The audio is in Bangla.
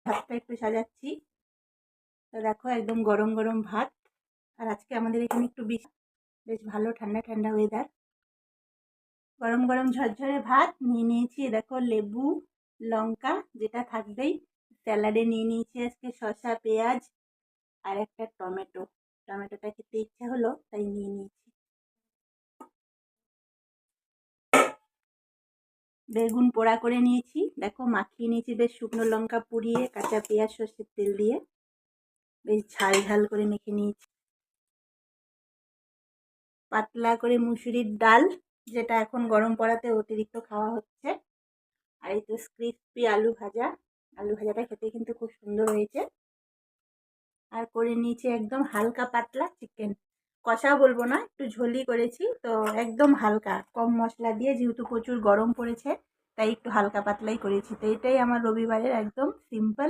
ভাতটা একটু সাজাচ্ছি। তো দেখো একদম গরম গরম ভাত। আর আজকে আমাদের এখানে একটু বেশ ভালো ঠান্ডা ঠান্ডা ওয়েদার। গরম গরম ঝরঝরে ভাত নিয়ে নিয়েছি। দেখো লেবু, লঙ্কা যেটা থাকবেই। স্যালাডে নিয়ে নিয়েছি আজকে শসা, পেঁয়াজ আর একটা টমেটো। টমেটোটা খেতে ইচ্ছা হলো তাই নিয়ে নিয়েছি। বেগুন পোড়া করে নিয়েছি। দেখো মাখিয়ে নিয়েছি বেশ শুকনো লঙ্কা পুড়িয়ে, কাঁচা পেঁয়াজ, সর্ষের তেল দিয়ে বেশ ঝাল ঝাল করে মেখে নিয়েছি। পাতলা করে মুসুরির ডাল, যেটা এখন গরম পড়াতে অতিরিক্ত খাওয়া হচ্ছে। আর এই তো ক্রিসপি আলু ভাজা। আলু ভাজাটা খেতে কিন্তু খুব সুন্দর হয়েছে। আর করে নিয়েছি একদম হালকা পাতলা চিকেন কষা, বলবো না, একটু ঝোলই করেছি। তো একদম হালকা কম মশলা দিয়ে, যেহেতু প্রচুর গরম পড়েছে তাই একটু হালকা পাতলাই করেছি। তো এটাই আমার রবিবারের একদম সিম্পল